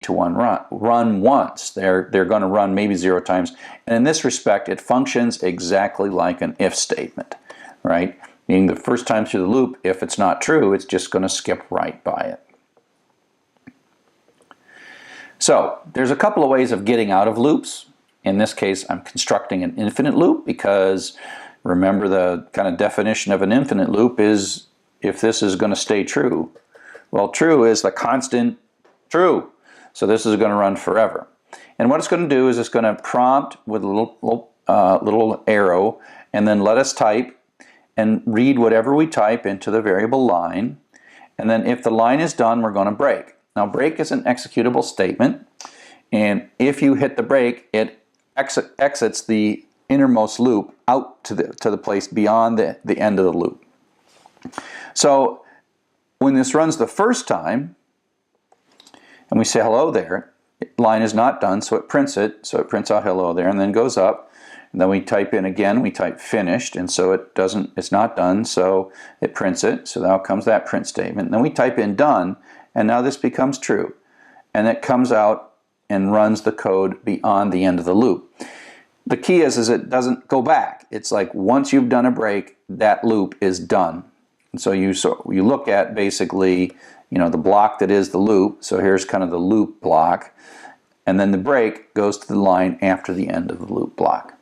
to run once. They're going to run maybe 0 times. And in this respect, it functions exactly like an if statement, right? Meaning the first time through the loop, if it's not true, it's just going to skip right by it. So there's a couple of ways of getting out of loops. In this case, I'm constructing an infinite loop because remember the kind of definition of an infinite loop is if this is going to stay true. Well, true is the constant true. So this is going to run forever. And what it's going to do is it's going to prompt with a little arrow and then let us type and read whatever we type into the variable line. And then if the line is done, we're going to break. Now break is an executable statement. And if you hit the break, it exits the innermost loop out to the place beyond the end of the loop. So when this runs the first time, and we say hello there, line is not done, so it prints it. So it prints out hello there, and then goes up. And then we type in again, we type finished, and so it's not done, so it prints it. So now comes that print statement. And then we type in done, and now this becomes true. And it comes out and runs the code beyond the end of the loop. The key is it doesn't go back. It's like once you've done a break, that loop is done. And so you look at basically, the block that is the loop. So here's kind of the loop block. And then the break goes to the line after the end of the loop block.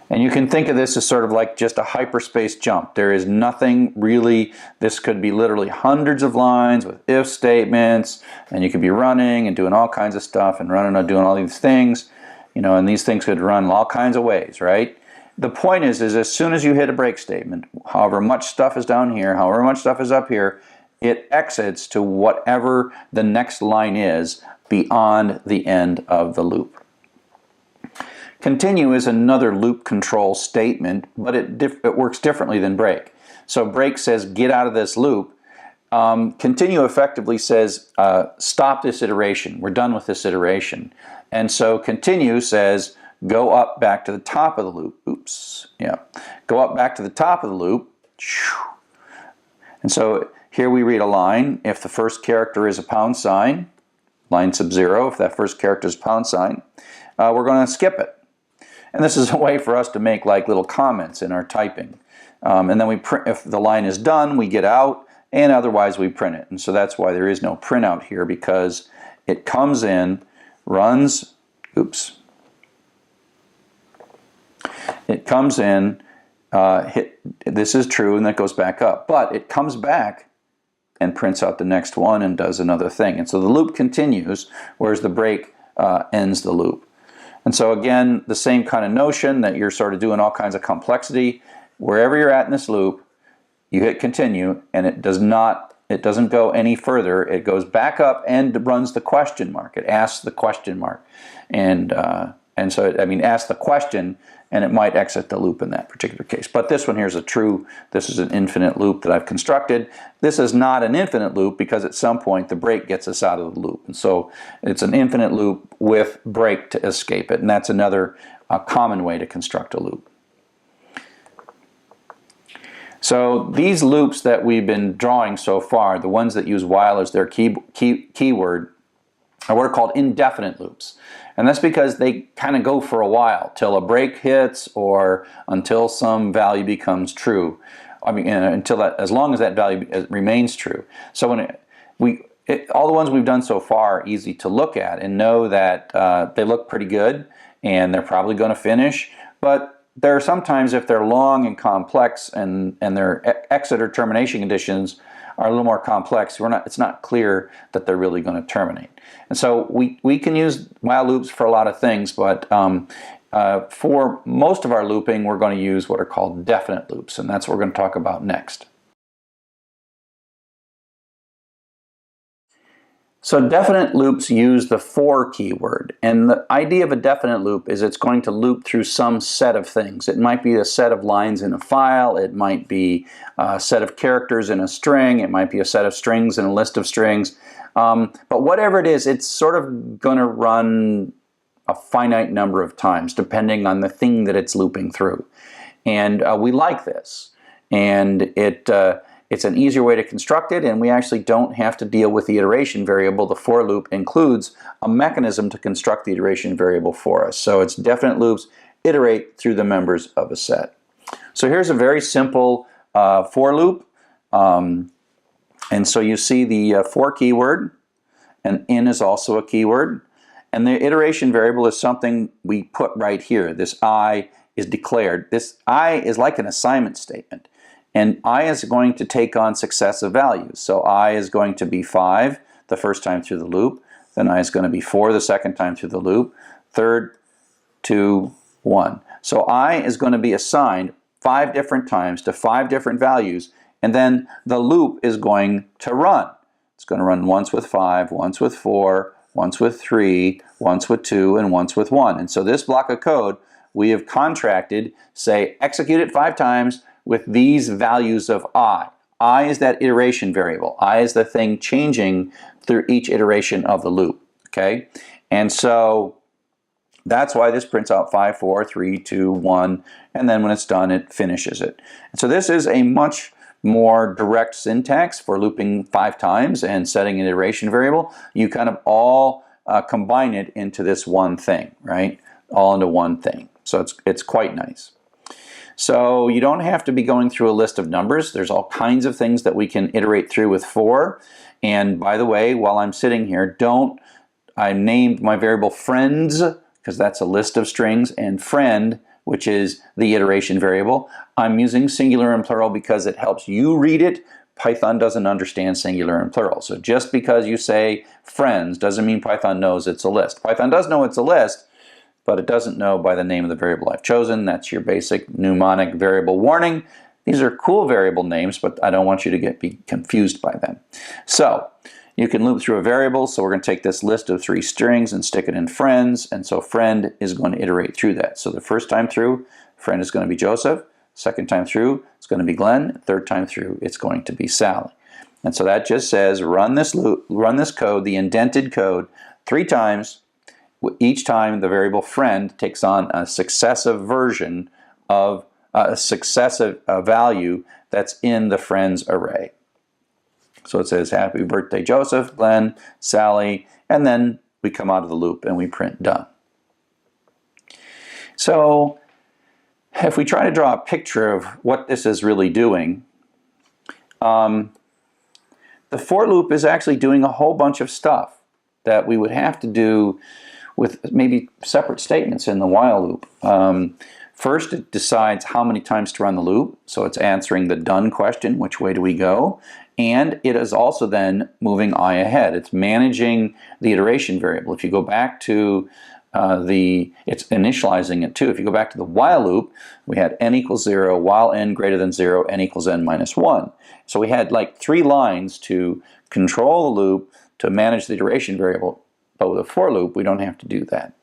And you can think of this as sort of like just a hyperspace jump. There is nothing really, this could be literally hundreds of lines with if statements, and you could be running and doing all kinds of stuff and running and doing all these things, and these things could run all kinds of ways, right? The point is as soon as you hit a break statement, however much stuff is down here, however much stuff is up here, it exits to whatever the next line is beyond the end of the loop. Continue is another loop control statement, but it works differently than break. So break says get out of this loop. Continue effectively says stop this iteration. We're done with this iteration. And so continue says go up back to the top of the loop. Oops. Yeah. Go up back to the top of the loop. And so here we read a line. If the first character is a £, line sub 0, if that first character is £, we're going to skip it. And this is a way for us to make like little comments in our typing. And then we print, if the line is done, we get out, and otherwise we print it. And so that's why there is no printout here, because it comes in, runs, oops. It comes in, this is true, and that goes back up. But it comes back and prints out the next one and does another thing. And so the loop continues, whereas the break ends the loop. And so again, the same kind of notion that you're sort of doing all kinds of complexity. Wherever you're at in this loop, you hit continue, and it doesn't go any further. It goes back up and runs the question mark. It asks the question mark. And so, asks the question, and it might exit the loop in that particular case. But this one here is this is an infinite loop that I've constructed. This is not an infinite loop because at some point the break gets us out of the loop. And so it's an infinite loop with break to escape it. And that's another common way to construct a loop. So these loops that we've been drawing so far, the ones that use while as their keyword, are what are called indefinite loops. And that's because they kind of go for a while, till a break hits or until some value becomes true. As long as that value remains true. So all the ones we've done so far are easy to look at and know that they look pretty good and they're probably going to finish. But there are sometimes, if they're long and complex and their exit or termination conditions are a little more complex, it's not clear that they're really going to terminate. And so we can use while loops for a lot of things, but for most of our looping, we're going to use what are called definite loops, and that's what we're going to talk about next. So definite loops use the for keyword, and the idea of a definite loop is it's going to loop through some set of things. It might be a set of lines in a file, it might be a set of characters in a string, it might be a set of strings in a list of strings, but whatever it is, it's sort of going to run a finite number of times depending on the thing that it's looping through. And we like this, and It's an easier way to construct it, and we actually don't have to deal with the iteration variable. The for loop includes a mechanism to construct the iteration variable for us. So it's definite loops iterate through the members of a set. So here's a very simple for loop. And so you see the for keyword, and in is also a keyword. And the iteration variable is something we put right here. This I is declared. This I is like an assignment statement. And I is going to take on successive values. So I is going to be 5 the first time through the loop. Then I is going to be 4 the second time through the loop. Third, 2, 1. So I is going to be assigned 5 different times to 5 different values. And then the loop is going to run. It's going to run once with 5, once with 4, once with 3, once with 2, and once with 1. And so this block of code we have contracted, say, execute it 5 times with these values of I. I is that iteration variable. I is the thing changing through each iteration of the loop. Okay? And so that's why this prints out 5, 4, 3, 2, 1, and then when it's done, it finishes it. And so this is a much more direct syntax for looping 5 times and setting an iteration variable. You kind of all combine it into this one thing, right? All into one thing. So it's quite nice. So you don't have to be going through a list of numbers. There's all kinds of things that we can iterate through with for. And by the way, while I'm sitting here, I named my variable friends, because that's a list of strings, and friend, which is the iteration variable. I'm using singular and plural because it helps you read it. Python doesn't understand singular and plural. So just because you say friends doesn't mean Python knows it's a list. Python does know it's a list, but it doesn't know by the name of the variable I've chosen. That's your basic mnemonic variable warning. These are cool variable names, but I don't want you to be confused by them. So you can loop through a variable. So we're going to take this list of 3 strings and stick it in friends. And so friend is going to iterate through that. So the first time through, friend is going to be Joseph. Second time through, it's going to be Glenn. Third time through, it's going to be Sally. And so that just says run this loop, run this code, the indented code, 3 times. Each time the variable friend takes on a successive version of a successive value that's in the friends array. So it says happy birthday Joseph, Glenn, Sally, and then we come out of the loop and we print done. So if we try to draw a picture of what this is really doing, the for loop is actually doing a whole bunch of stuff that we would have to do with maybe separate statements in the while loop. First, it decides how many times to run the loop, so it's answering the done question, which way do we go, and it is also then moving I ahead. It's managing the iteration variable. If you go back to it's initializing it too. If you go back to the while loop, we had n equals 0, while n greater than 0, n equals n minus 1. So we had like 3 lines to control the loop to manage the iteration variable. But with a for loop, we don't have to do that.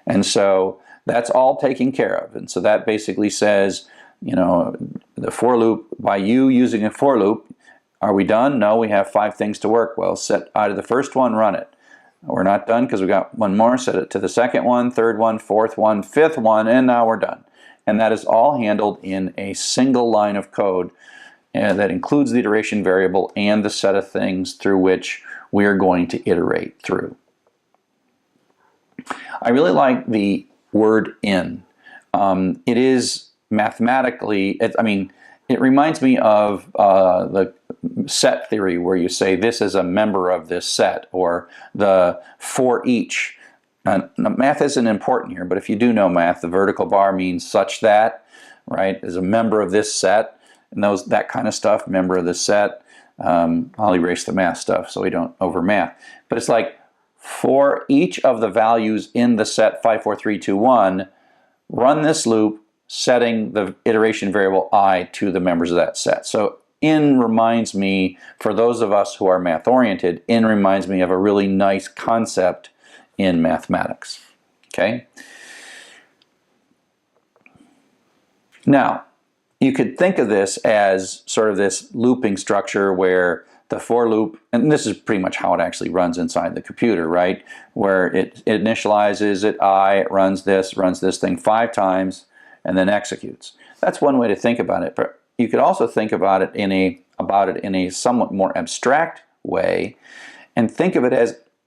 And so that's all taken care of. And so that basically says, you know, the for loop, by you using a for loop, are we done? No, we have 5 things to work. Well, set out of the first one, run it. We're not done because we got one more. Set it to the second one, third one, fourth one, fifth one, and now we're done. And that is all handled in a single line of code that includes the iteration variable and the set of things through which we are going to iterate through. I really like the word in. It is mathematically, it reminds me of the set theory where you say this is a member of this set, or the for each. Math isn't important here, but if you do know math, the vertical bar means such that, right, is a member of this set, and that kind of stuff, member of this set. I'll erase the math stuff so we don't over math. But it's like, for each of the values in the set 5, 4, 3, 2, 1, run this loop setting the iteration variable I to the members of that set. So in reminds me, for those of us who are math oriented, in reminds me of a really nice concept in mathematics. Okay? Now, you could think of this as sort of this looping structure where the for loop, and this is pretty much how it actually runs inside the computer, right? Where it initializes it, it runs this thing 5 times, and then executes. That's one way to think about it, but you could also think about it in a about it in a somewhat more abstract way and think of it as